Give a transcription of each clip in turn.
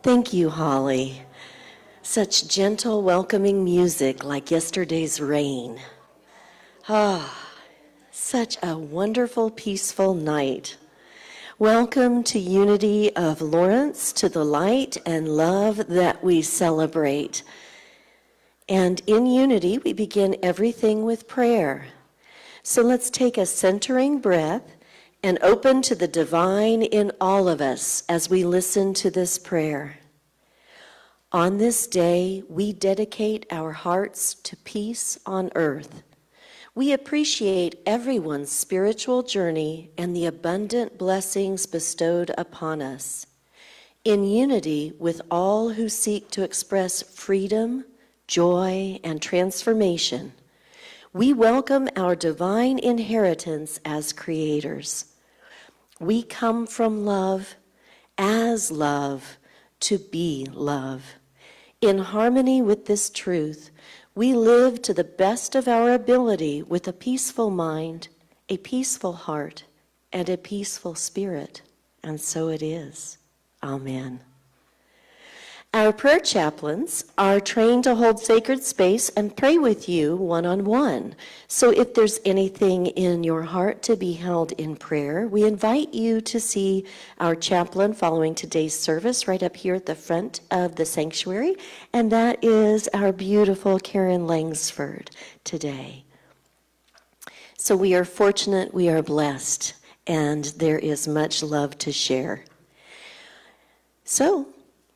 Thank you, Holly. Such gentle, welcoming music like yesterday's rain. Such a wonderful, peaceful night. Welcome to Unity of Lawrence, to the light and love that we celebrate. And in unity, we begin everything with prayer. So let's take a centering breath and open to the divine in all of us as we listen to this prayer. On this day, we dedicate our hearts to peace on earth. We appreciate everyone's spiritual journey and the abundant blessings bestowed upon us. In unity with all who seek to express freedom, joy, and transformation, we welcome our divine inheritance as creators. We come from love, as love, to be love. In harmony with this truth, we live to the best of our ability with a peaceful mind, a peaceful heart, and a peaceful spirit. And so it is. Amen. Our prayer chaplains are trained to hold sacred space and pray with you one-on-one. So if there's anything in your heart to be held in prayer, we invite you to see our chaplain following today's service right up here at the front of the sanctuary, and that is our beautiful Karen Langsford today. So we are fortunate, we are blessed, and there is much love to share. So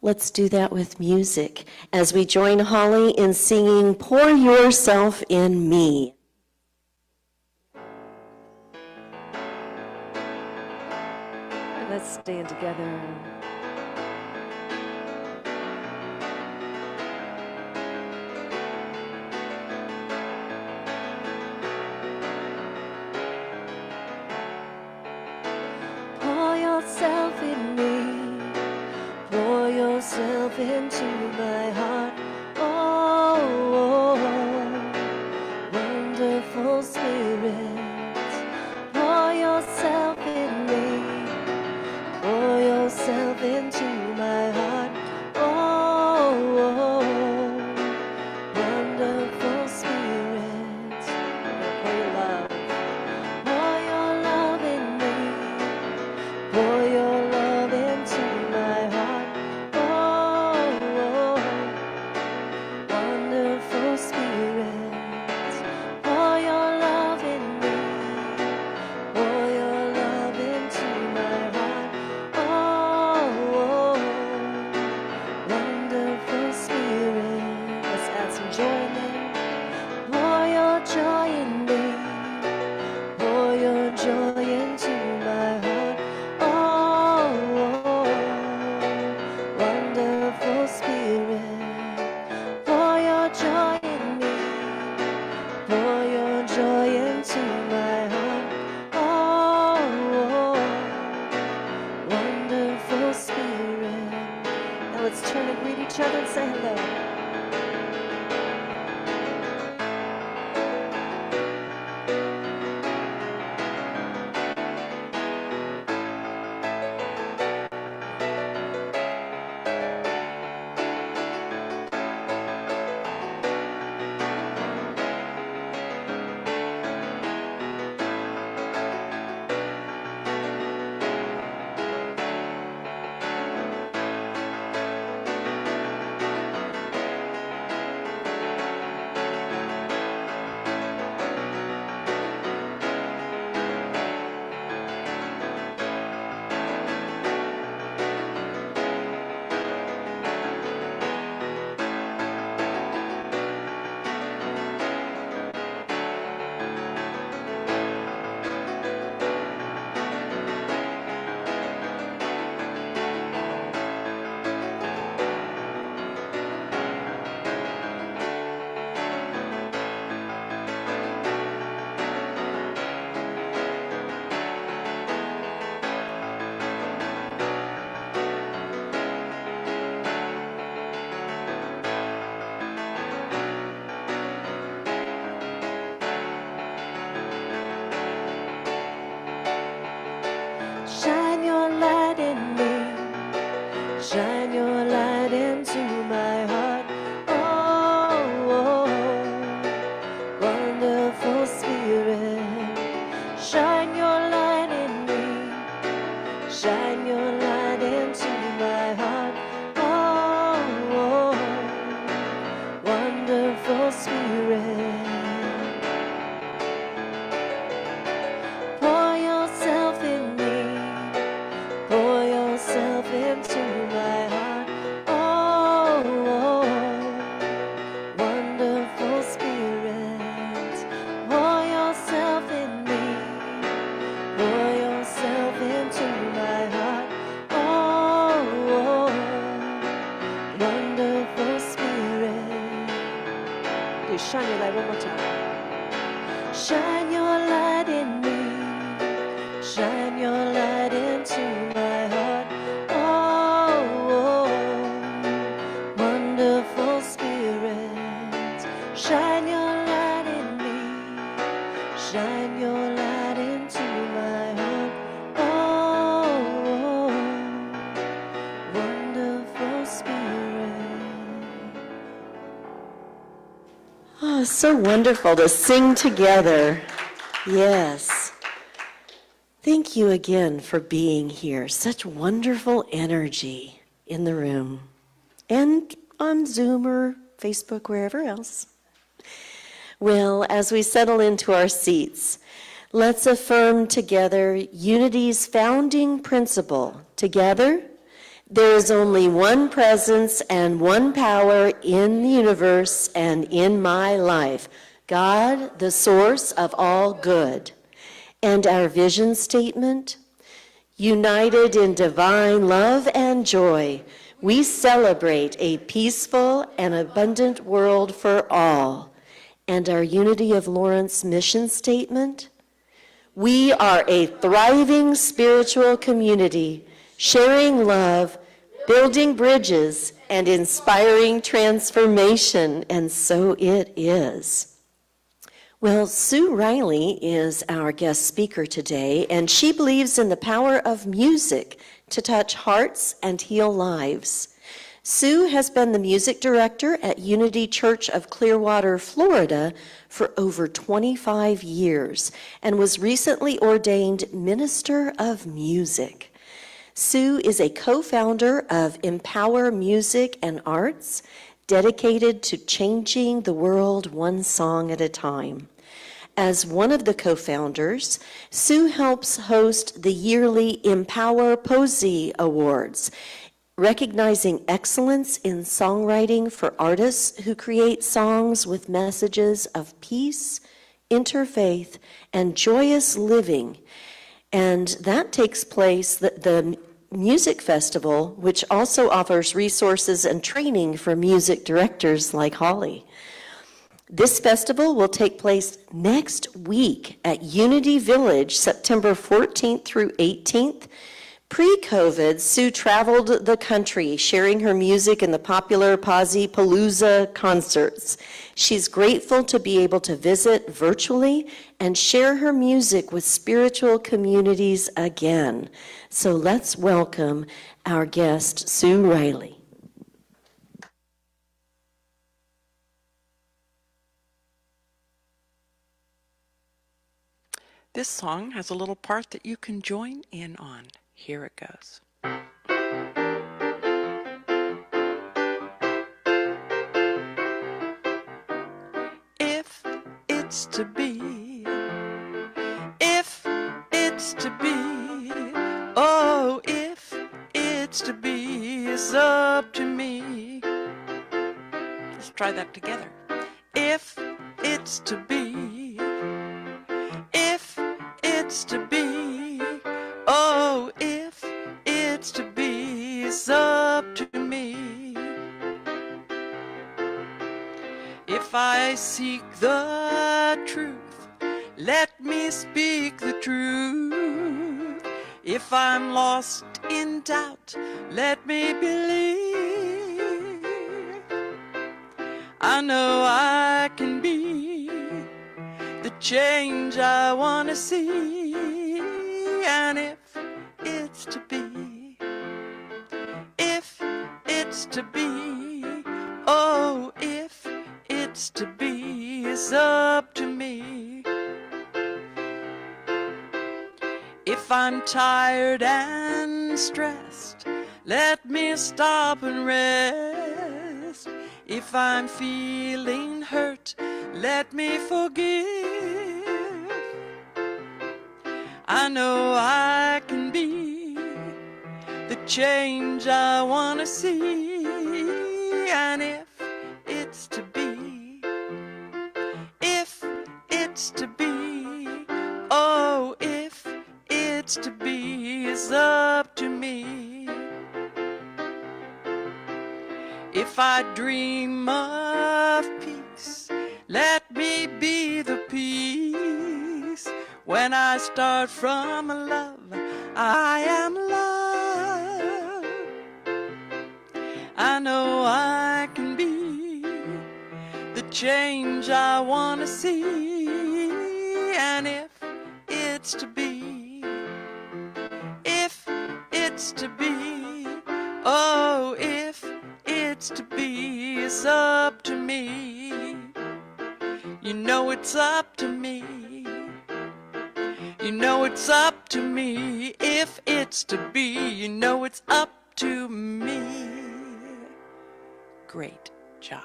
let's do that with music as we join Holly in singing Pour Yourself in Me. Let's stand together. Pour yourself in me. Pour yourself into my heart. Oh, wonderful Spirit. Pour yourself in me. Pour yourself into my heart. Oh, wonderful Spirit. Pour your love. Pour your love in me. Pour your love into my heart. Oh, wonderful Spirit. Pour your love in me. Pour your love into my heart. Oh, wonderful Spirit. Let's add some joy in there. Pour your joy in me. Pour your joy into my heart. Oh, wonderful Spirit. Pour your joy in me. Pour your joy into my heart. Oh, wonderful Spirit. Now let's turn and greet each other and say hello. Shine your light into my heart. Oh, wonderful Spirit, shine your light in me. Shine your light into my heart. Oh, wonderful Spirit. Pour yourself in me. Pour yourself into my heart. Oh, wonderful Spirit. Pour yourself in me. Pour yourself into my heart. Oh, wonderful Spirit. You shine your light one more time. Shine your light in me. Shine your light into my heart. Oh, wonderful Spirit. Shine your light in me. Shine your light into my heart. Oh, wonderful Spirit. Oh, so wonderful to sing together. Yes. Thank you again for being here. Such wonderful energy in the room and on Zoom or Facebook, wherever else. Well, as we settle into our seats, let's affirm together Unity's founding principle. Together, there is only one presence and one power in the universe and in my life, God, the source of all good. And our vision statement, united in divine love and joy, we celebrate a peaceful and abundant world for all. And our Unity of Lawrence mission statement, we are a thriving spiritual community, sharing love, building bridges, and inspiring transformation. And so it is. Well, Sue Riley is our guest speaker today, and she believes in the power of music to touch hearts and heal lives. Sue has been the music director at Unity Church of Clearwater, Florida for over 25 years and was recently ordained Minister of Music. Sue is a co-founder of Empower Music and Arts, dedicated to changing the world one song at a time. As one of the co-founders, Sue helps host the yearly Empower Poesy Awards, recognizing excellence in songwriting for artists who create songs with messages of peace, interfaith, and joyous living. And that takes place, the Music Festival, which also offers resources and training for music directors like Holly. This festival will take place next week at Unity Village, September 14th through 18th. Pre-COVID, Sue traveled the country sharing her music in the popular Posi-Palooza concerts. She's grateful to be able to visit virtually and share her music with spiritual communities again. So let's welcome our guest, Sue Riley. This song has a little part that you can join in on. Here it goes. If it's to be, if it's to be, oh, if it's to be, it's up to me. Let's try that together. If it's to be, if it's to be, oh, if it's to be, it's up to me. If I seek the truth, let me speak the truth. If I'm lost in doubt, let me believe. I know I can be the change I want to see. And if it's to be, if it's to be, oh, if it's to be, it's up to me. If I'm tired and stressed, let me stop and rest. If I'm feeling hurt, let me forgive. I know I can be the change I want to see. And if it's to be, if it's to be, oh, if it's to be, it's up to me. If I dream of peace, let me be the peace. When I start from love, I am love. I know I can be the change I want to see. And if it's to be, if it's to be, oh, if it's to be, it's up to me. You know it's up to me. You know it's up to me. If it's to be, you know it's up to me. Great job.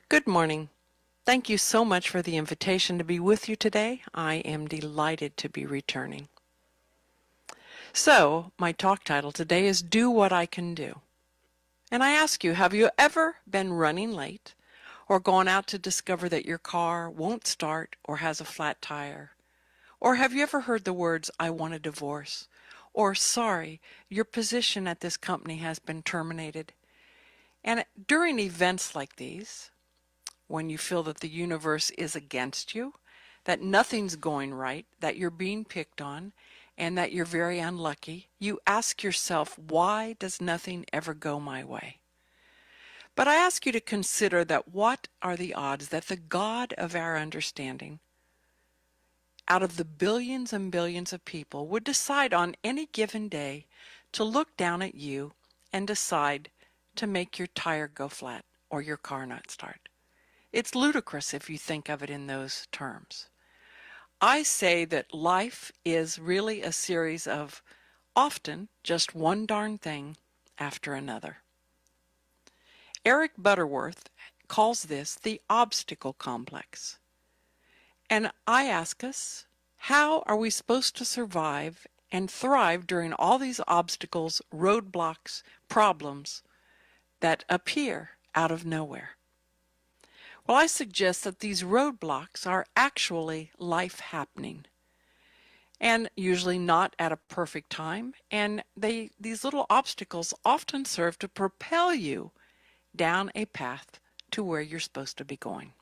Good morning. Thank you so much for the invitation to be with you today. I am delighted to be returning. So, my talk title today is Do What I Can Do. And I ask you, have you ever been running late or gone out to discover that your car won't start or has a flat tire? Or have you ever heard the words, I want a divorce? Or, sorry, your position at this company has been terminated? And during events like these, when you feel that the universe is against you, that nothing's going right, that you're being picked on, and that you're very unlucky, you ask yourself, why does nothing ever go my way? But I ask you to consider that what are the odds that the God of our understanding, out of the billions and billions of people, would decide on any given day to look down at you and decide to make your tire go flat or your car not start? It's ludicrous if you think of it in those terms. I say that life is really a series of often just one darn thing after another. Eric Butterworth calls this the obstacle complex. And I ask us, how are we supposed to survive and thrive during all these obstacles, roadblocks, problems that appear out of nowhere? Well, I suggest that these roadblocks are actually life happening, and usually not at a perfect time, and these little obstacles often serve to propel you down a path to where you're supposed to be going.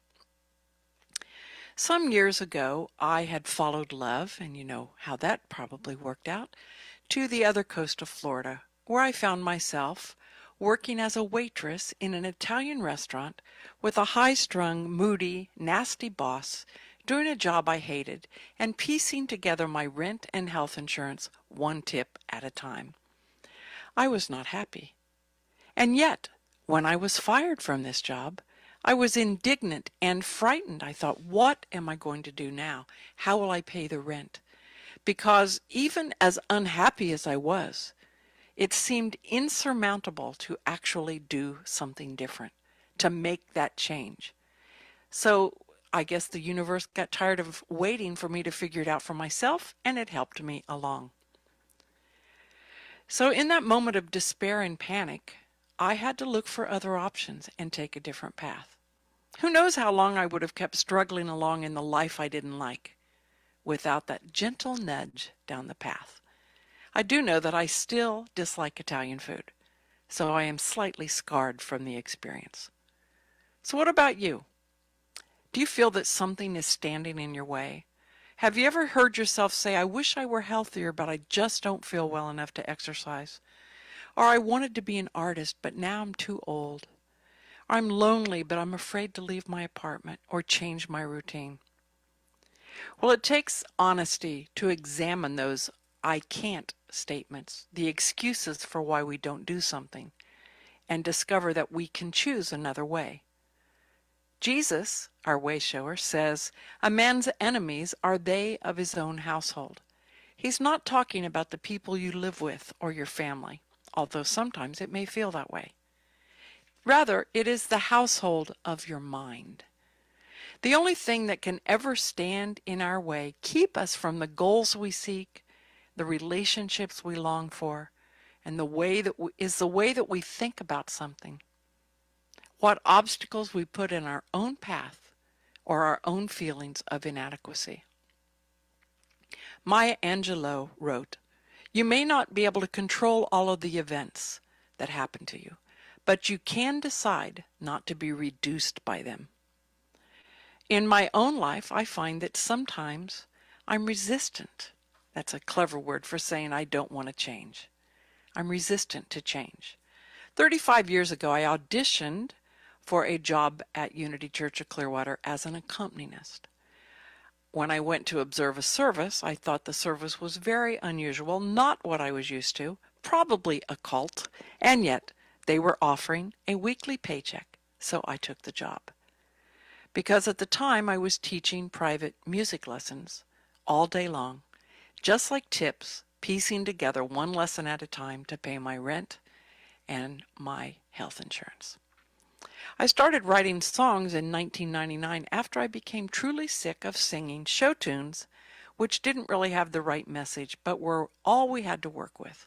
Some years ago, I had followed love, and you know how that probably worked out, to the other coast of Florida, where I found myself working as a waitress in an Italian restaurant with a high-strung, moody, nasty boss, doing a job I hated, and piecing together my rent and health insurance one tip at a time. I was not happy. And yet, when I was fired from this job, I was indignant and frightened. I thought, what am I going to do now? How will I pay the rent? Because even as unhappy as I was, it seemed insurmountable to actually do something different, to make that change. So I guess the universe got tired of waiting for me to figure it out for myself, and it helped me along. So in that moment of despair and panic, I had to look for other options and take a different path. Who knows how long I would have kept struggling along in the life I didn't like without that gentle nudge down the path. I do know that I still dislike Italian food, so I am slightly scarred from the experience. So what about you? Do you feel that something is standing in your way? Have you ever heard yourself say, I wish I were healthier, but I just don't feel well enough to exercise? Or I wanted to be an artist, but now I'm too old. I'm lonely, but I'm afraid to leave my apartment or change my routine. Well, it takes honesty to examine those I can't statements, the excuses for why we don't do something, and discover that we can choose another way. Jesus, our way shower, says, "A man's enemies are they of his own household." He's not talking about the people you live with or your family, although sometimes it may feel that way. Rather, it is the household of your mind. The only thing that can ever stand in our way, keep us from the goals we seek, the relationships we long for, and the way that we think about something. What obstacles we put in our own path or our own feelings of inadequacy. Maya Angelou wrote, "You may not be able to control all of the events that happen to you, but you can decide not to be reduced by them." In my own life, I find that sometimes I'm resistant. That's a clever word for saying I don't want to change. I'm resistant to change. 35 years ago, I auditioned for a job at Unity Church of Clearwater as an accompanist. When I went to observe a service, I thought the service was very unusual, not what I was used to, probably a cult, and yet they were offering a weekly paycheck, so I took the job. Because at the time I was teaching private music lessons all day long, just like tips, piecing together one lesson at a time to pay my rent and my health insurance. I started writing songs in 1999 after I became truly sick of singing show tunes, which didn't really have the right message, but were all we had to work with.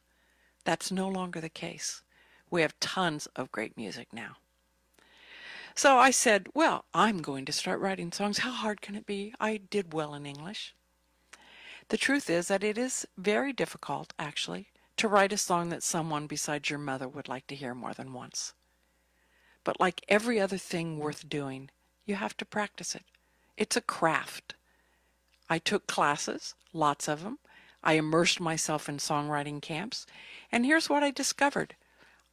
That's no longer the case. We have tons of great music now. So I said, well, I'm going to start writing songs. How hard can it be? I did well in English. The truth is that it is very difficult, actually, to write a song that someone besides your mother would like to hear more than once. But like every other thing worth doing, you have to practice it. It's a craft. I took classes, lots of them. I immersed myself in songwriting camps. And here's what I discovered.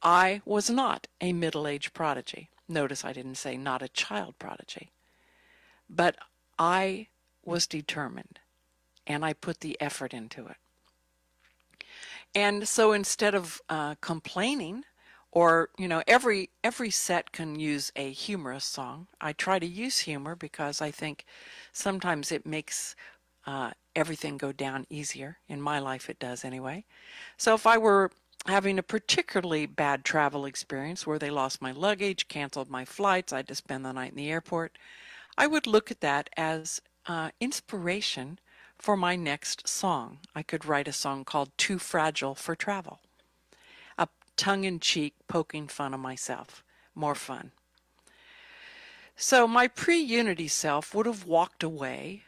I was not a middle-aged prodigy. Notice I didn't say not a child prodigy. But I was determined, and I put the effort into it. And so instead of complaining, or, every set can use a humorous song. I try to use humor because I think sometimes it makes everything go down easier. In my life it does anyway. So if I were having a particularly bad travel experience where they lost my luggage, canceled my flights, I had to spend the night in the airport, I would look at that as inspiration for my next song. I could write a song called "Too Fragile for Travel." A tongue-in-cheek poking fun of myself. More fun. So my pre-Unity self would have walked away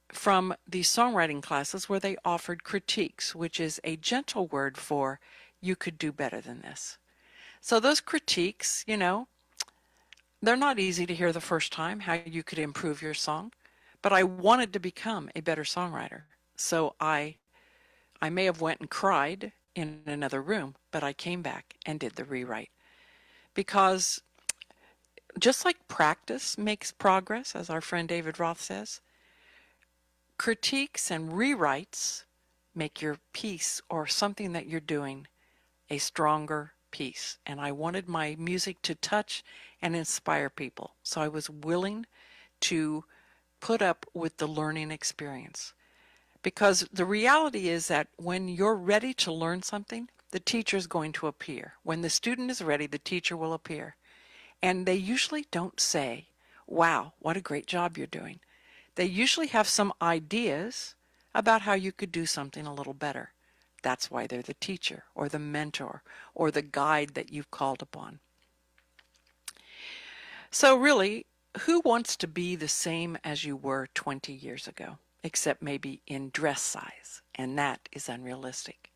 from the songwriting classes where they offered critiques, which is a gentle word for you could do better than this. So those critiques, they're not easy to hear the first time, how you could improve your song, but I wanted to become a better songwriter. So I may have went and cried in another room, but I came back and did the rewrite. Because just like practice makes progress, as our friend David Roth says, critiques and rewrites make your piece or something that you're doing a stronger piece. And I wanted my music to touch and inspire people. So I was willing to put up with the learning experience. Because the reality is that when you're ready to learn something, the teacher is going to appear. When the student is ready, the teacher will appear. And they usually don't say, "Wow, what a great job you're doing." They usually have some ideas about how you could do something a little better. That's why they're the teacher or the mentor or the guide that you've called upon. So really, who wants to be the same as you were 20 years ago, except maybe in dress size? And that is unrealistic.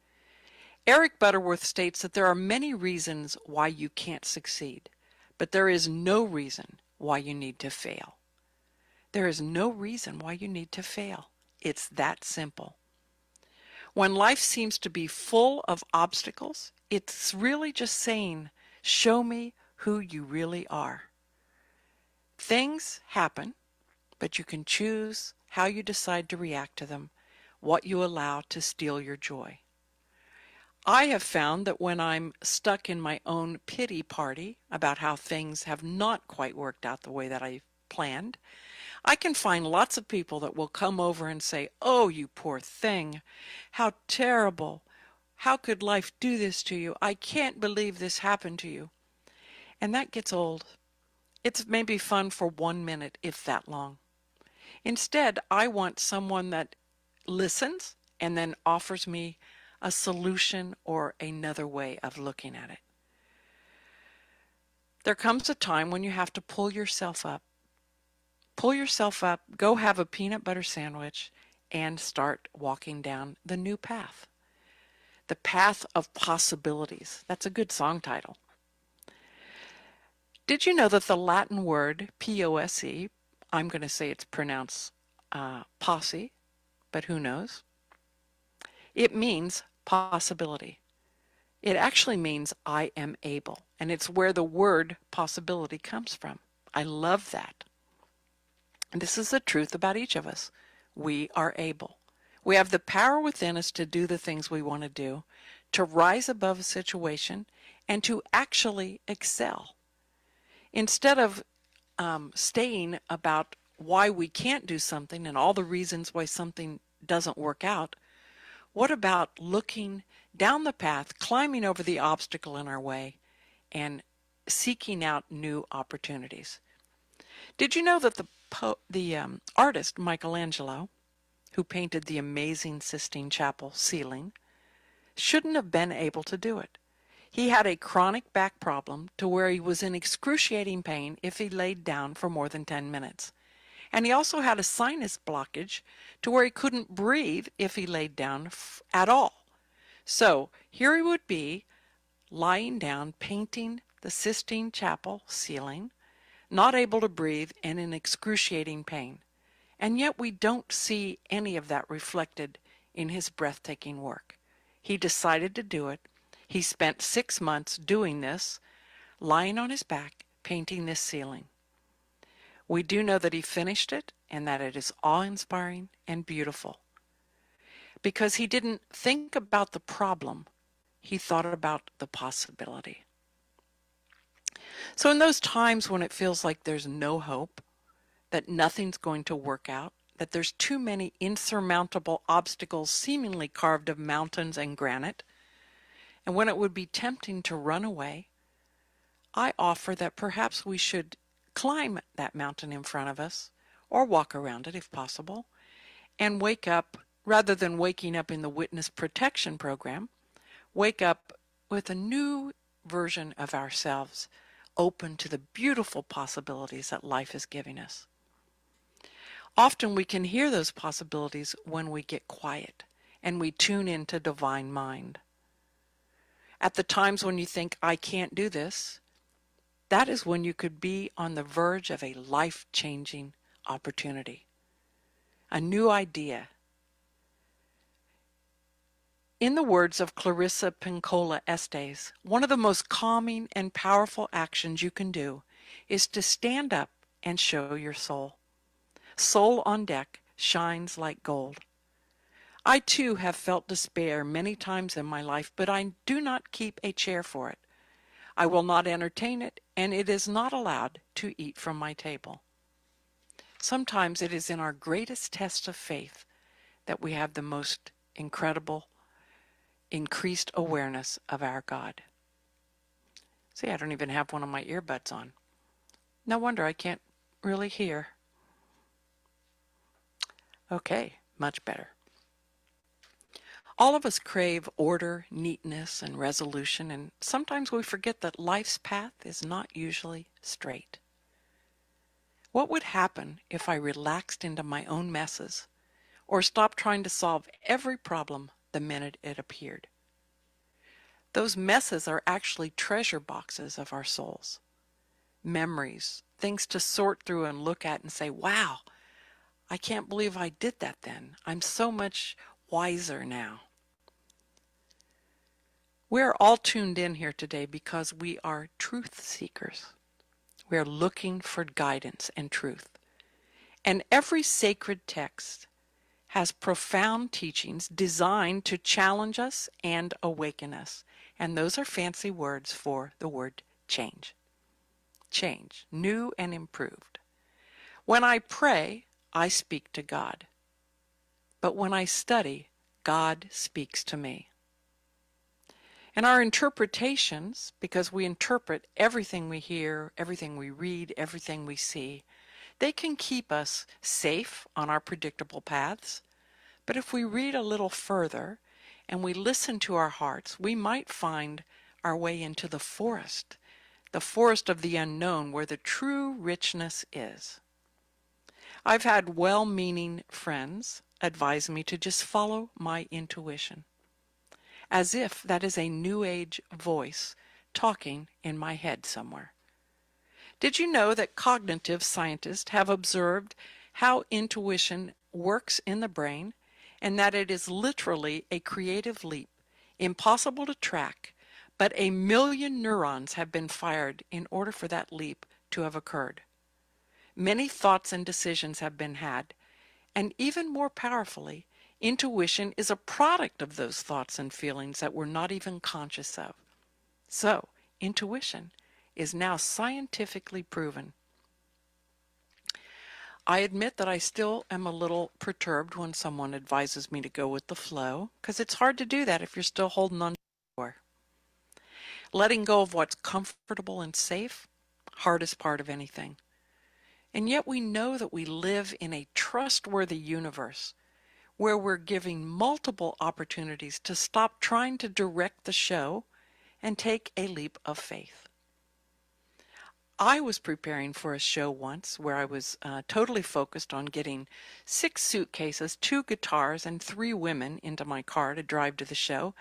Eric Butterworth states that there are many reasons why you can't succeed, but there is no reason why you need to fail. There is no reason why you need to fail. It's that simple. When life seems to be full of obstacles, it's really just saying, "Show me who you really are. Things happen, but you can choose how you decide to react to them, what you allow to steal your joy. I have found that when I'm stuck in my own pity party about how things have not quite worked out the way that I planned, I can find lots of people that will come over and say, "Oh, you poor thing, how terrible. How could life do this to you? I can't believe this happened to you." And that gets old. It's maybe fun for 1 minute, if that long. Instead, I want someone that listens and then offers me a solution or another way of looking at it. There comes a time when you have to pull yourself up. Pull yourself up, go have a peanut butter sandwich, and start walking down the new path. The path of possibilities. That's a good song title. Did you know that the Latin word P-O-S-E, I'm going to say it's pronounced posse, but who knows? It means possibility. It actually means I am able, and it's where the word possibility comes from. I love that. And this is the truth about each of us. We are able. We have the power within us to do the things we want to do, to rise above a situation, and to actually excel. Instead of staying about why we can't do something and all the reasons why something doesn't work out, what about looking down the path, climbing over the obstacle in our way, and seeking out new opportunities? Did you know that the artist Michelangelo, who painted the amazing Sistine Chapel ceiling, shouldn't have been able to do it? He had a chronic back problem to where he was in excruciating pain if he laid down for more than 10 minutes. And he also had a sinus blockage to where he couldn't breathe if he laid down at all. So here he would be lying down, painting the Sistine Chapel ceiling, not able to breathe and in excruciating pain. And yet we don't see any of that reflected in his breathtaking work. He decided to do it. He spent 6 months doing this, lying on his back, painting this ceiling. We do know that he finished it and that it is awe-inspiring and beautiful. Because he didn't think about the problem, he thought about the possibility. So in those times when it feels like there's no hope, that nothing's going to work out, that there's too many insurmountable obstacles seemingly carved of mountains and granite, and when it would be tempting to run away, I offer that perhaps we should climb that mountain in front of us, or walk around it if possible, and wake up, rather than waking up in the witness protection program, wake up with a new version of ourselves, open to the beautiful possibilities that life is giving us. Often we can hear those possibilities when we get quiet and we tune into divine mind. At the times when you think, I can't do this, that is when you could be on the verge of a life-changing opportunity, a new idea. In the words of Clarissa Pinkola Estes, one of the most calming and powerful actions you can do is to stand up and show your soul. Soul on deck shines like gold. I too have felt despair many times in my life, but I do not keep a chair for it. I will not entertain it, and it is not allowed to eat from my table. Sometimes it is in our greatest tests of faith that we have the most incredible, increased awareness of our God. See, I don't even have one of my earbuds on. No wonder I can't really hear. Okay, much better. All of us crave order, neatness, and resolution, and sometimes we forget that life's path is not usually straight. What would happen if I relaxed into my own messes, or stopped trying to solve every problem the minute it appeared? Those messes are actually treasure boxes of our souls, memories, things to sort through and look at and say, wow, I can't believe I did that then. I'm so much wiser now. We're all tuned in here today because we are truth seekers. We are looking for guidance and truth. And every sacred text has profound teachings designed to challenge us and awaken us. And those are fancy words for the word change. Change, new and improved. When I pray, I speak to God. But when I study, God speaks to me. And our interpretations, because we interpret everything we hear, everything we read, everything we see, they can keep us safe on our predictable paths. But if we read a little further and we listen to our hearts, we might find our way into the forest of the unknown where the true richness is. I've had well-meaning friends advise me to just follow my intuition, as if that is a new age voice talking in my head somewhere. Did you know that cognitive scientists have observed how intuition works in the brain, and that it is literally a creative leap, impossible to track, but 1 million neurons have been fired in order for that leap to have occurred. Many thoughts and decisions have been had, and even more powerfully, intuition is a product of those thoughts and feelings that we're not even conscious of. So, intuition is now scientifically proven. I admit that I still am a little perturbed when someone advises me to go with the flow, because it's hard to do that if you're still holding on to the door. Letting go of what's comfortable and safe, hardest part of anything. And yet we know that we live in a trustworthy universe where we're giving multiple opportunities to stop trying to direct the show and take a leap of faith. I was preparing for a show once where I was totally focused on getting 6 suitcases, 2 guitars, and 3 women into my car to drive to the show.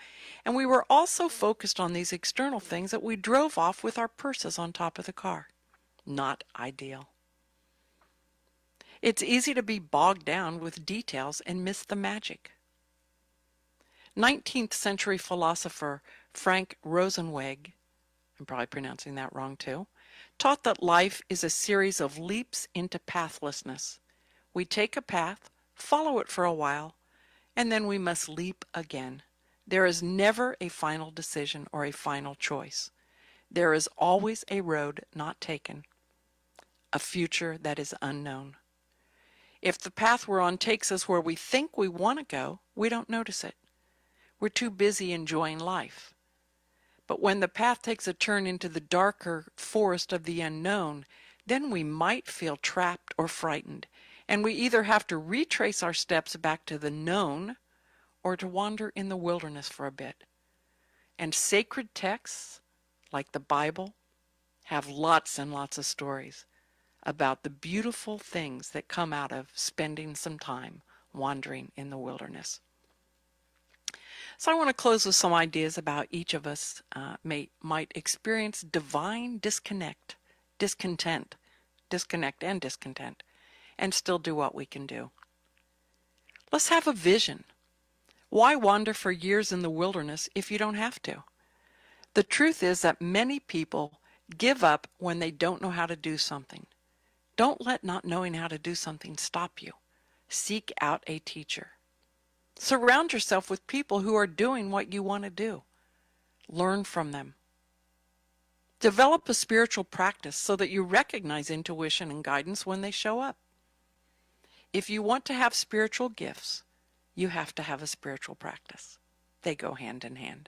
And we were also focused on these external things that we drove off with our purses on top of the car. Not ideal. It's easy to be bogged down with details and miss the magic. 19th century philosopher Frank Rosenzweig, I'm probably pronouncing that wrong too, taught that life is a series of leaps into pathlessness. We take a path, follow it for a while, and then we must leap again. There is never a final decision or a final choice. There is always a road not taken, a future that is unknown. If the path we're on takes us where we think we want to go, we don't notice it. We're too busy enjoying life. But when the path takes a turn into the darker forest of the unknown, then we might feel trapped or frightened, and we either have to retrace our steps back to the known or to wander in the wilderness for a bit. And sacred texts, like the Bible, have lots and lots of stories about the beautiful things that come out of spending some time wandering in the wilderness. So I want to close with some ideas about each of us might experience divine disconnect and discontent, and still do what we can do. Let's have a vision. Why wander for years in the wilderness if you don't have to? The truth is that many people give up when they don't know how to do something. Don't let not knowing how to do something stop you. Seek out a teacher. Surround yourself with people who are doing what you want to do. Learn from them. Develop a spiritual practice so that you recognize intuition and guidance when they show up. If you want to have spiritual gifts, you have to have a spiritual practice. They go hand in hand.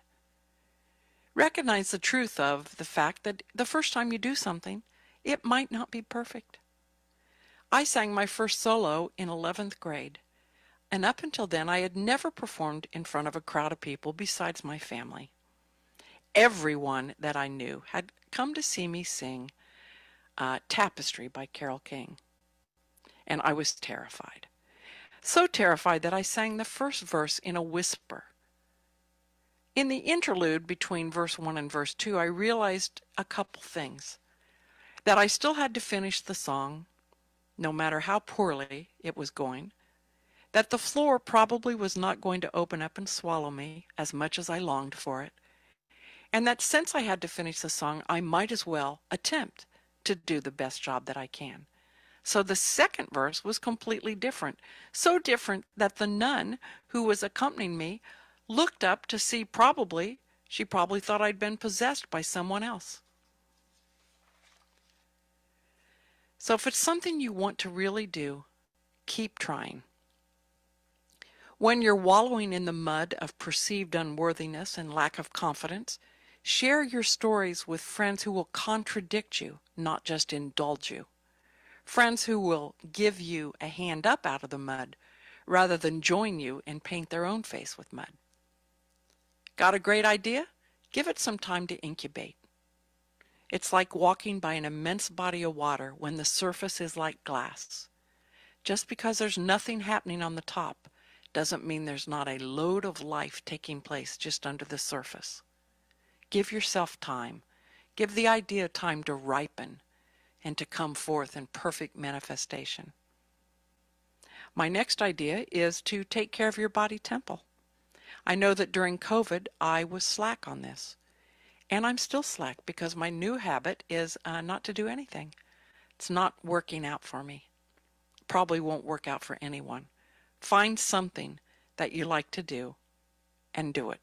Recognize the truth of the fact that the first time you do something, it might not be perfect. I sang my first solo in 11th grade, and up until then I had never performed in front of a crowd of people besides my family. Everyone that I knew had come to see me sing Tapestry by Carole King, and I was terrified. So terrified that I sang the first verse in a whisper. In the interlude between verse 1 and verse 2, I realized a couple things. That I still had to finish the song, no matter how poorly it was going. That the floor probably was not going to open up and swallow me as much as I longed for it. and that since I had to finish the song, I might as well attempt to do the best job that I can. So the second verse was completely different, so different that the nun who was accompanying me looked up to see she probably thought I'd been possessed by someone else. So if it's something you want to really do, keep trying. When you're wallowing in the mud of perceived unworthiness and lack of confidence, share your stories with friends who will contradict you, not just indulge you. Friends who will give you a hand up out of the mud rather than join you and paint their own face with mud. Got a great idea? Give it some time to incubate. It's like walking by an immense body of water when the surface is like glass. Just because there's nothing happening on the top doesn't mean there's not a load of life taking place just under the surface. Give yourself time. Give the idea time to ripen and to come forth in perfect manifestation. My next idea is to take care of your body temple. I know that during COVID, I was slack on this. And I'm still slack because my new habit is not to do anything. It's not working out for me. Probably won't work out for anyone. Find something that you like to do and do it.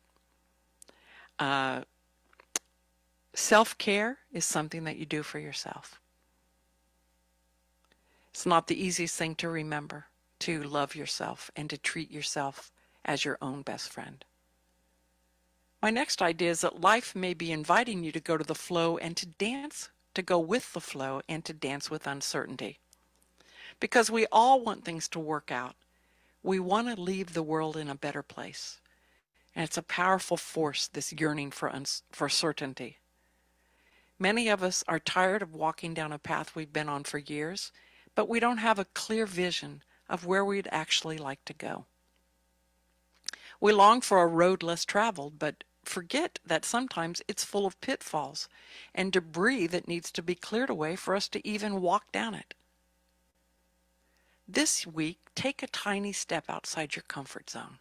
Self-care is something that you do for yourself. It's not the easiest thing to remember, to love yourself and to treat yourself as your own best friend. My next idea is that life may be inviting you to go to the flow and to dance, to go with the flow and to dance with uncertainty. Because we all want things to work out. We want to leave the world in a better place. And it's a powerful force, this yearning for certainty. Many of us are tired of walking down a path we've been on for years, but we don't have a clear vision of where we'd actually like to go. We long for a road less traveled, but forget that sometimes it's full of pitfalls and debris that needs to be cleared away for us to even walk down it. This week, take a tiny step outside your comfort zone.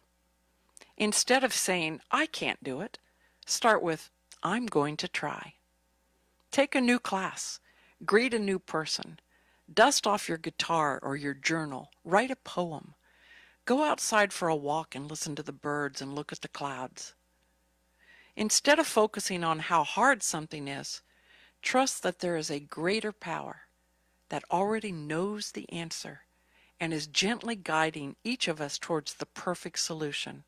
Instead of saying, I can't do it, start with, I'm going to try. Take a new class, greet a new person, dust off your guitar or your journal, write a poem, go outside for a walk and listen to the birds and look at the clouds. Instead of focusing on how hard something is, trust that there is a greater power that already knows the answer and is gently guiding each of us towards the perfect solution.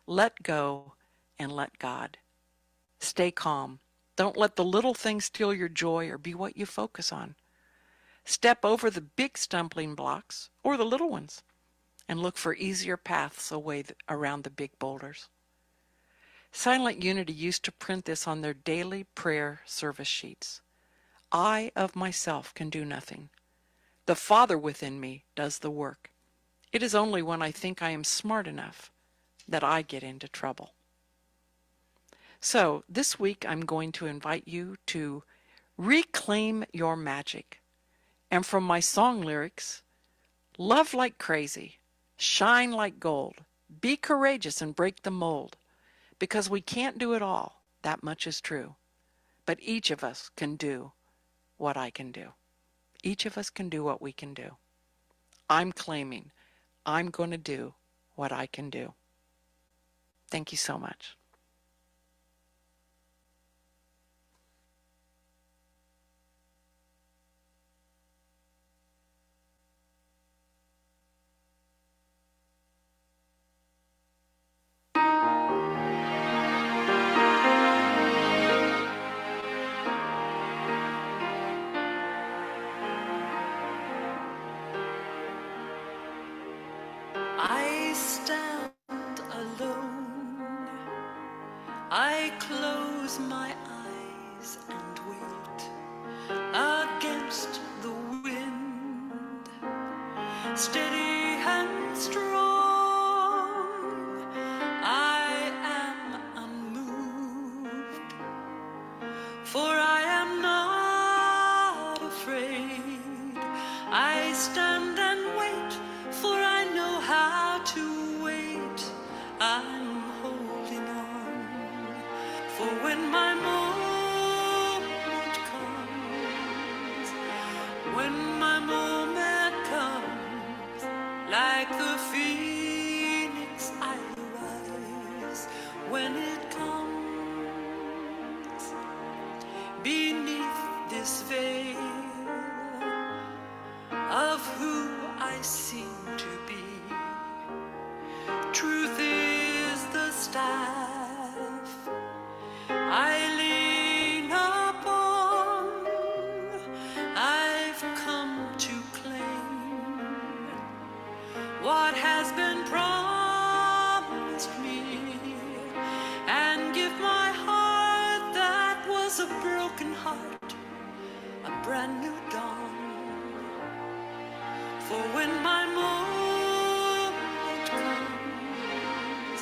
Let go and let God. Stay calm. Don't let the little things steal your joy or be what you focus on. Step over the big stumbling blocks or the little ones and look for easier paths around the big boulders. Silent Unity used to print this on their daily prayer service sheets. I of myself can do nothing. The Father within me does the work. It is only when I think I am smart enough that I get into trouble. So this week I'm going to invite you to reclaim your magic. And from my song lyrics, love like crazy, shine like gold, be courageous and break the mold. Because we can't do it all, that much is true. But each of us can do what I can do. Each of us can do what we can do. I'm claiming I'm going to do what I can do. Thank you so much. I stand alone. I close my eyes and wait against the wind, steady and strong. I am unmoved, for I am not afraid. I stand and wait, for I know how to wait. I'm holding on, for when when my moment comes, like the phoenix I rise. When it comes beneath this veil of who I seem to be, truth is the staff I lean upon. I've come to claim what has been promised me, and give my heart that was a broken heart a brand new dawn. For when my moment comes,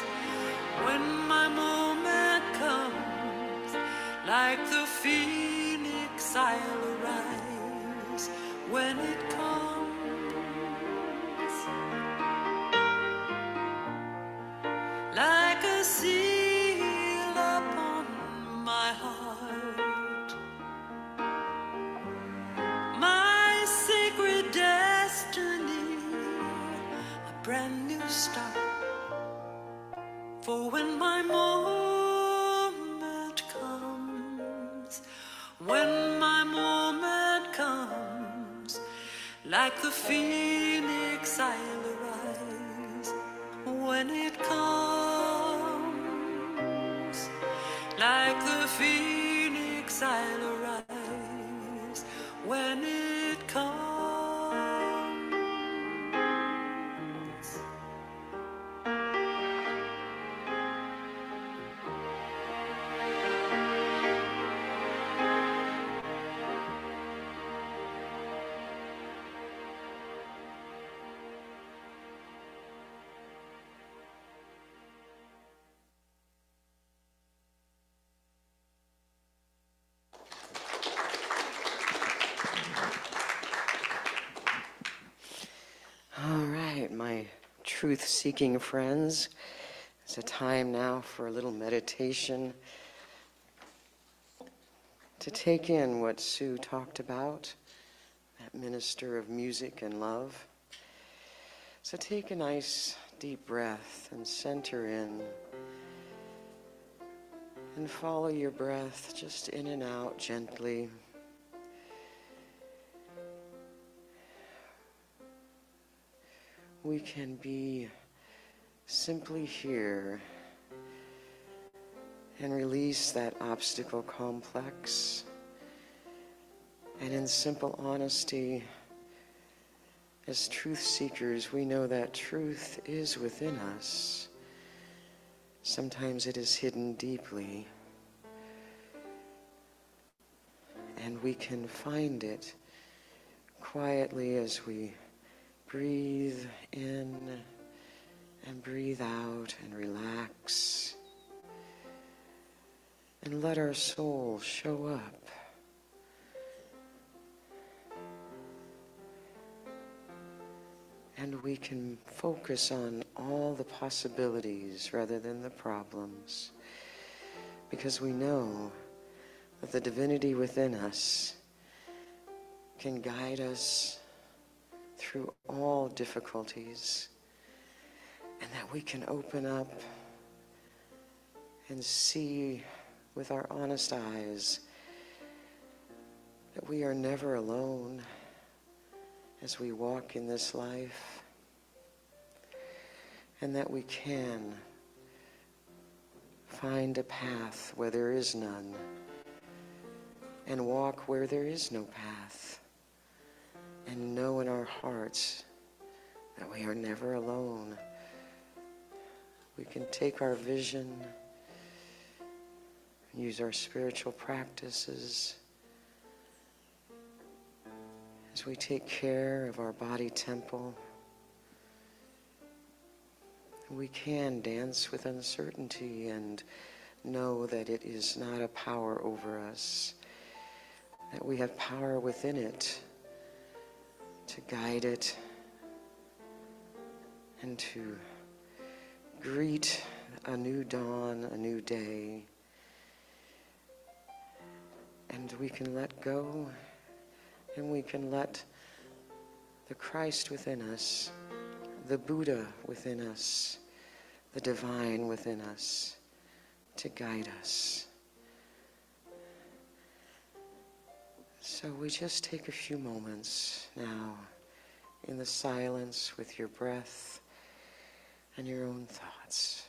when my moment comes, like the phoenix I'll arise. When it comes, like a seal upon my heart, my sacred destiny, a brand new start. For when my moment comes, when my moment comes, like the phoenix I'll arise. When it comes, like the phoenix I'll arise. When it comes. All right, my truth-seeking friends, it's a time now for a little meditation to take in what Sue talked about, that minister of music and love. So take a nice deep breath and center in, and follow your breath just in and out gently. We can be simply here and release that obstacle complex. And in simple honesty, as truth seekers, we know that truth is within us. Sometimes it is hidden deeply, and we can find it quietly as we breathe in and breathe out and relax, and let our soul show up. And we can focus on all the possibilities rather than the problems, because we know that the divinity within us can guide us through all difficulties, and that we can open up and see with our honest eyes that we are never alone as we walk in this life, and that we can find a path where there is none and walk where there is no path, and know in our hearts that we are never alone. We can take our vision, use our spiritual practices as we take care of our body temple. We can dance with uncertainty and know that it is not a power over us, that we have power within it to guide it and to greet a new dawn, a new day. And we can let go And we can let the Christ within us, the Buddha within us, the divine within us, to guide us. So we just take a few moments now in the silence with your breath and your own thoughts.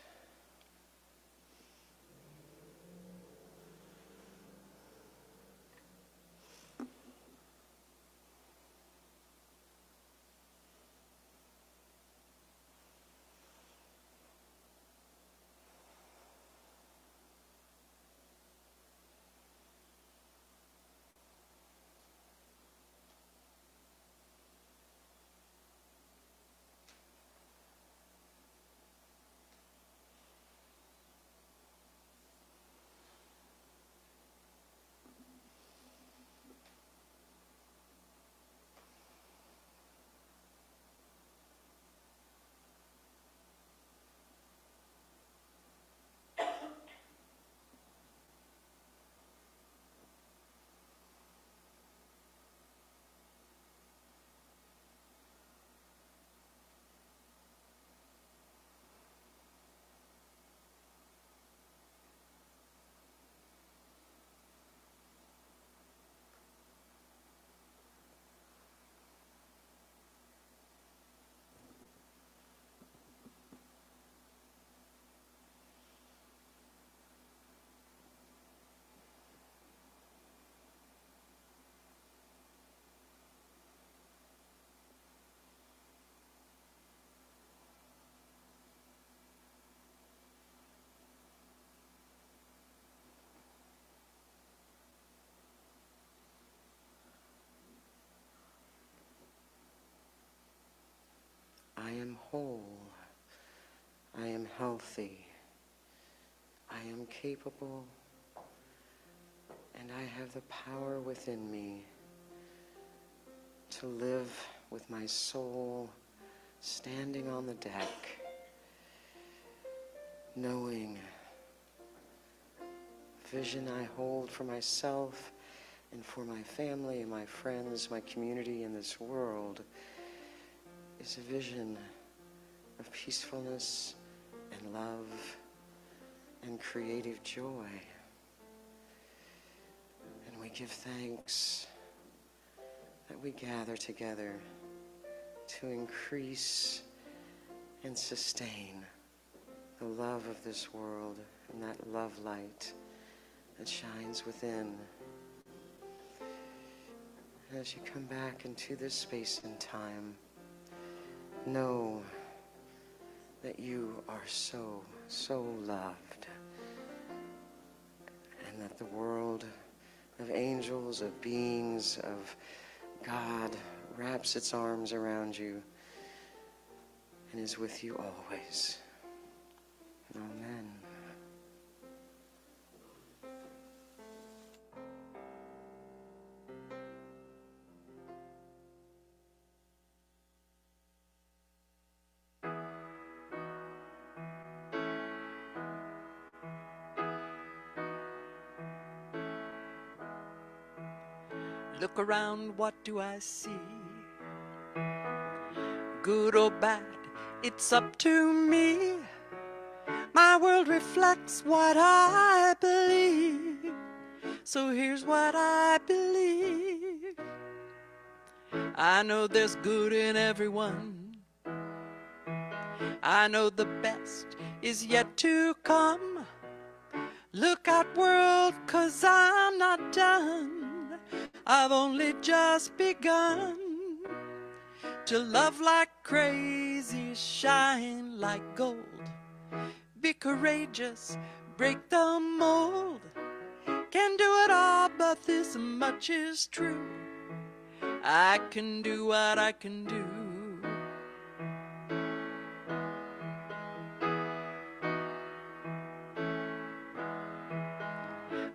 I am whole. I am healthy. I am capable. And I have the power within me to live with my soul standing on the deck, knowing vision I hold for myself and for my family and my friends, my community in this world is a vision of peacefulness and love and creative joy. And we give thanks that we gather together to increase and sustain the love of this world and that love light that shines within. And as you come back into this space and time, know that you are so, so loved, and that the world of angels, of beings, of God wraps its arms around you and is with you always. Amen. Look around, what do I see? Good or bad, it's up to me. My world reflects what I believe. So here's what I believe. I know there's good in everyone. I know the best is yet to come. Look out, world, 'cause I'm not done. I've only just begun to love like crazy, shine like gold. Be courageous, break the mold. Can do it all, but this much is true. I can do what I can do.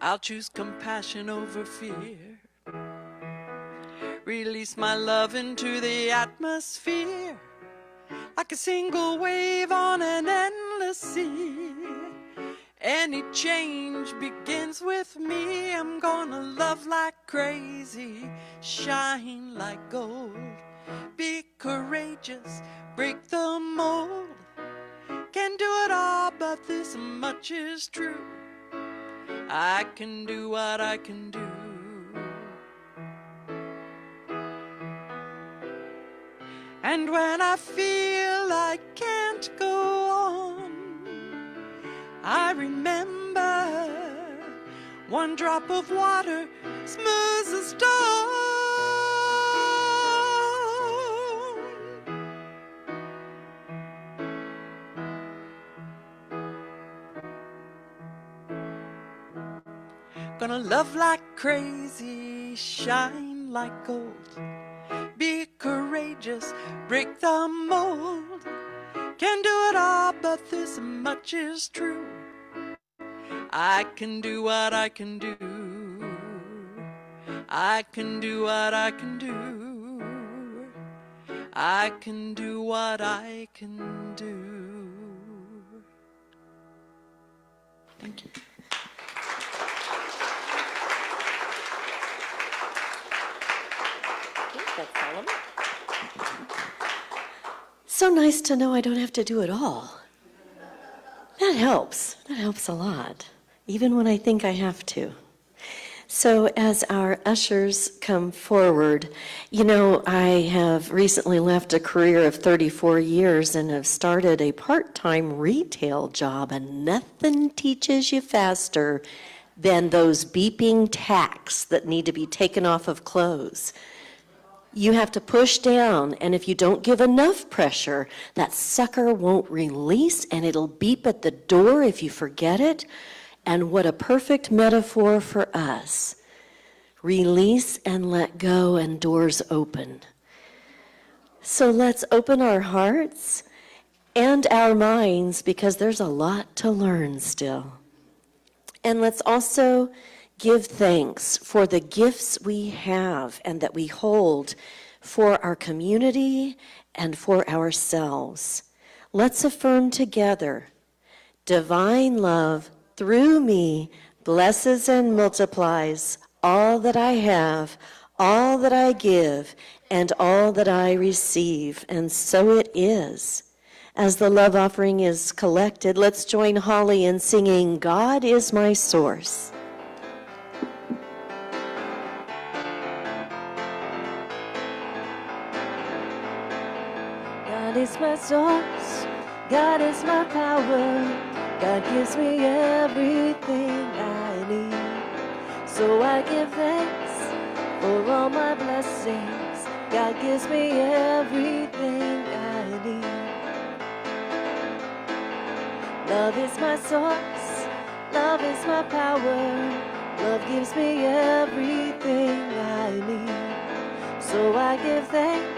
I'll choose compassion over fear. Release my love into the atmosphere, like a single wave on an endless sea. Any change begins with me. I'm gonna love like crazy, shine like gold, be courageous, break the mold. Can't do it all, but this much is true. I can do what I can do. And when I feel I can't go on, I remember one drop of water smooths a stone. Gonna love like crazy, shine like gold, be courageous, break the mold. Can't do it all, but this much is true. I can do what I can do. I can do what I can do. I can do what I can do. Thank you. So nice to know I don't have to do it all. That helps. That helps a lot, even when I think I have to. So as our ushers come forward, you know, I have recently left a career of 34 years and have started a part-time retail job, and nothing teaches you faster than those beeping tacks that need to be taken off of clothes. You have to push down, and if you don't give enough pressure, that sucker won't release, and it'll beep at the door if you forget it. And what a perfect metaphor for us. Release and let go, and doors open. So let's open our hearts and our minds, because there's a lot to learn still. And let's also give thanks for the gifts we have and that we hold for our community and for ourselves. Let's affirm together, divine love through me blesses and multiplies all that I have, all that I give, and all that I receive. And so it is. As the love offering is collected, let's join Holly in singing, God is my source. God is my source, God is my power, God gives me everything I need. So I give thanks for all my blessings, God gives me everything I need. Love is my source, love is my power, love gives me everything I need. So I give thanks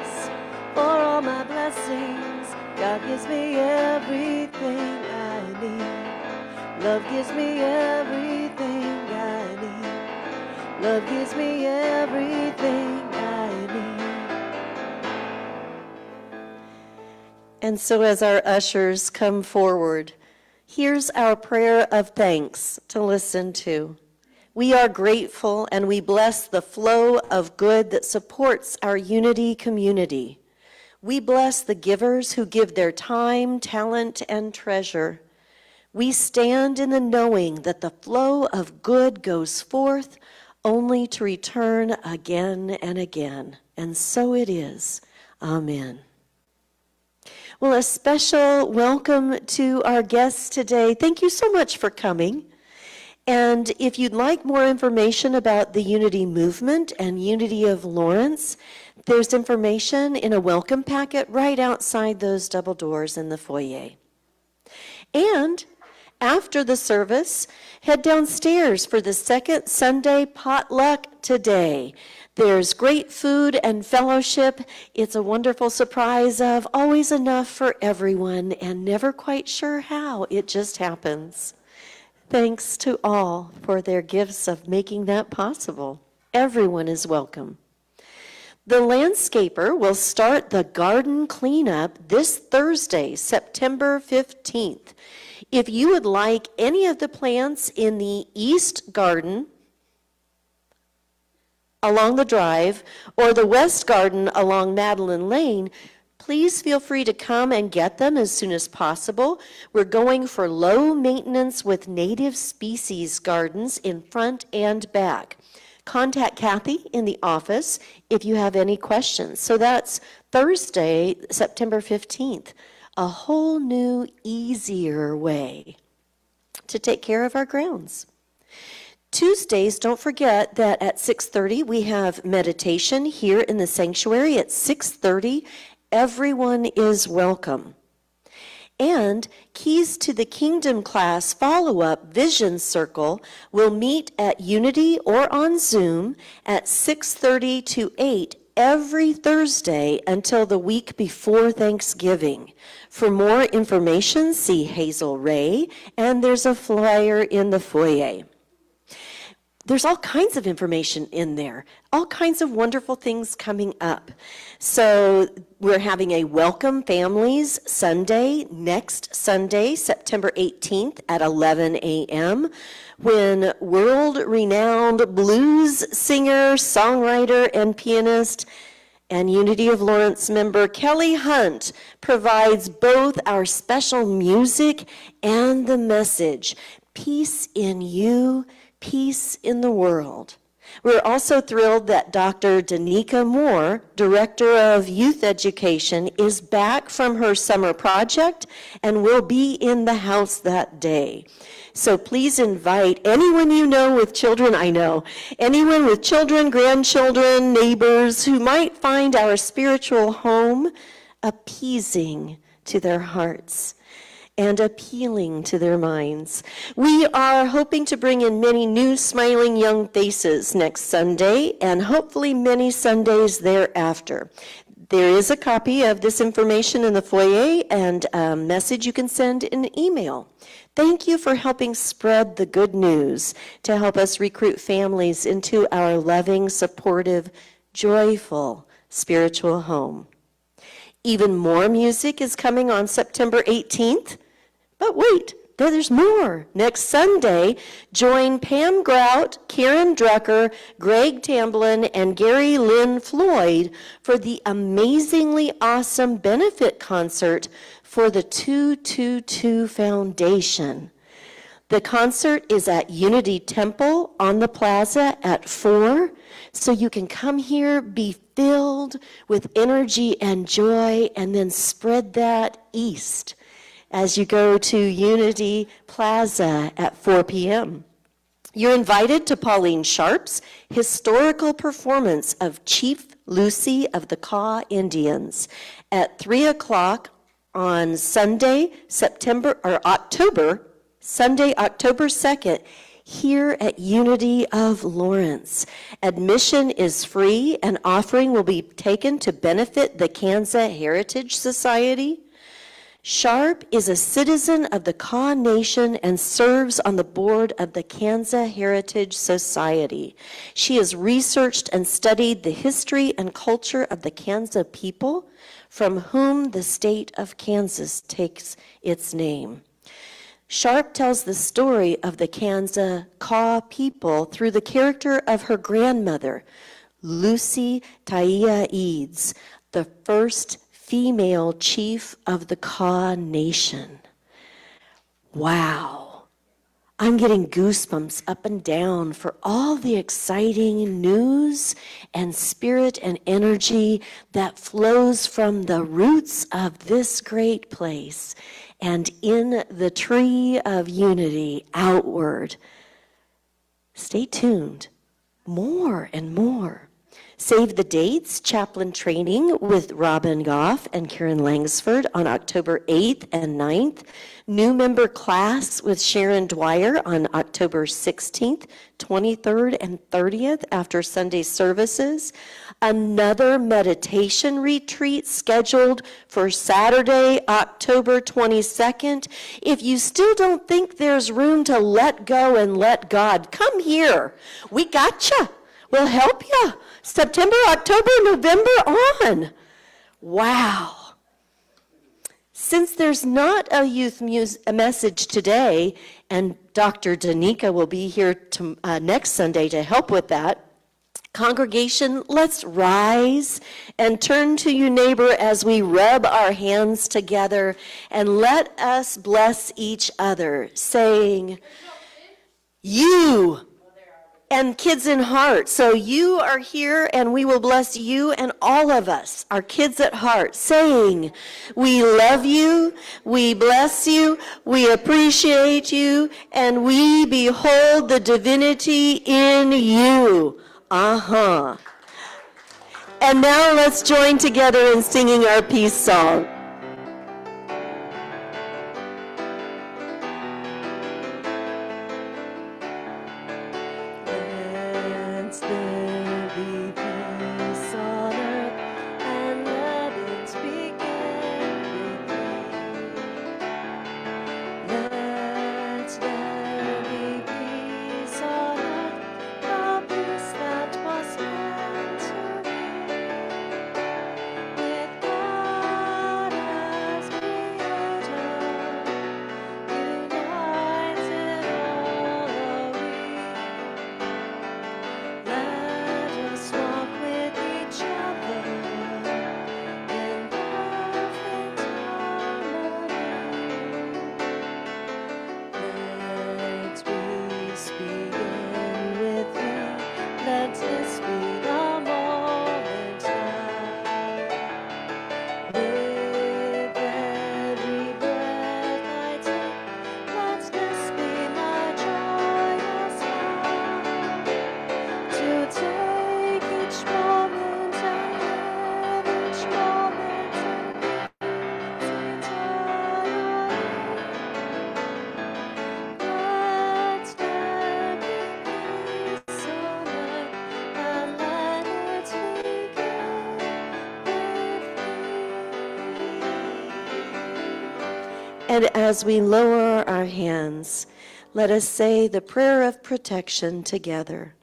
for all my blessings, God gives me everything I need. Love gives me everything I need. Love gives me everything I need. And so as our ushers come forward, here's our prayer of thanks to listen to. We are grateful and we bless the flow of good that supports our Unity community. We bless the givers who give their time, talent, and treasure. We stand in the knowing that the flow of good goes forth only to return again and again. And so it is. Amen. Well, a special welcome to our guests today. Thank you so much for coming. And if you'd like more information about the Unity Movement and Unity of Lawrence, there's information in a welcome packet right outside those double doors in the foyer. And after the service, head downstairs for the second Sunday potluck today. There's great food and fellowship. It's a wonderful surprise of always enough for everyone and never quite sure how. It just happens. Thanks to all for their gifts of making that possible. Everyone is welcome. The landscaper will start the garden cleanup this Thursday, September 15th. If you would like any of the plants in the East Garden along the drive or the West Garden along Madeline Lane, please feel free to come and get them as soon as possible. We're going for low maintenance with native species gardens in front and back. Contact Kathy in the office if you have any questions. So that's Thursday, September 15th, a whole new, easier way to take care of our grounds. Tuesdays, don't forget that at 6:30 we have meditation here in the sanctuary. At 6:30, everyone is welcome. And Keys to the Kingdom class follow-up Vision Circle will meet at Unity or on Zoom at 6:30 to 8 every Thursday until the week before Thanksgiving. For more information, see Hazel Ray, and there's a flyer in the foyer. There's all kinds of information in there, all kinds of wonderful things coming up. So we're having a Welcome Families Sunday next Sunday, September 18th at 11 a.m. when world-renowned blues singer, songwriter, and pianist and Unity of Lawrence member Kelly Hunt provides both our special music and the message, peace in you, peace in the world. We're also thrilled that Dr. Danica Moore, Director of Youth Education, is back from her summer project and will be in the house that day. So please invite anyone you know with children, anyone with children, grandchildren, neighbors who might find our spiritual home appeasing to their hearts and appealing to their minds. We are hoping to bring in many new smiling young faces next Sunday and hopefully many Sundays thereafter. There is a copy of this information in the foyer and a message you can send in an email. Thank you for helping spread the good news to help us recruit families into our loving, supportive, joyful spiritual home. Even more music is coming on September 18th. But wait, there's more. Next Sunday, join Pam Grout, Karen Drucker, Greg Tamblin, and Gary Lynn Floyd for the amazingly awesome benefit concert for the 222 Foundation. The concert is at Unity Temple on the plaza at 4, so you can come here, be filled with energy and joy, and then spread that east as you go to Unity Plaza at 4 p.m. You're invited to Pauline Sharp's historical performance of Chief Lucy of the Kaw Indians at 3 o'clock on Sunday, October 2nd, here at Unity of Lawrence. Admission is free and offering will be taken to benefit the Kansa Heritage Society. Sharp is a citizen of the Kaw Nation and serves on the board of the Kansa Heritage Society. She has researched and studied the history and culture of the Kansa people, from whom the state of Kansas takes its name. Sharp tells the story of the Kansa Kaw people through the character of her grandmother, Lucy Taia Eads, the first female chief of the Kaw Nation. Wow. I'm getting goosebumps up and down for all the exciting news and spirit and energy that flows from the roots of this great place and in the tree of unity outward. Stay tuned. More and more. Save the dates, chaplain training with Robin Goff and Karen Langsford on October 8th and 9th. New member class with Sharon Dwyer on October 16th, 23rd, and 30th after Sunday services. Another meditation retreat scheduled for Saturday, October 22nd. If you still don't think there's room to let go and let God, come here. We gotcha. We'll help you. September, October, November on. Wow. Since there's not a youth message today, and Dr. Danica will be here next Sunday to help with that, congregation, let's rise and turn to your neighbor as we rub our hands together, and let us bless each other, saying, you. And kids in heart. So you are here and we will bless you and all of us, our kids at heart, saying, we love you, we bless you, we appreciate you, and we behold the divinity in you. And now let's join together in singing our peace song. And as we lower our hands, let us say the prayer of protection together.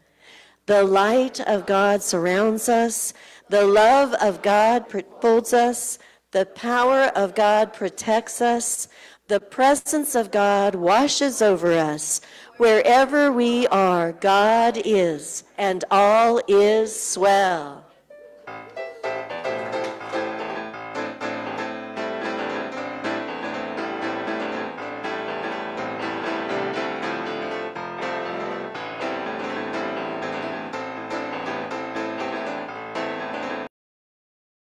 The light of God surrounds us. The love of God folds us. The power of God protects us. The presence of God washes over us. Wherever we are, God is, and all is well.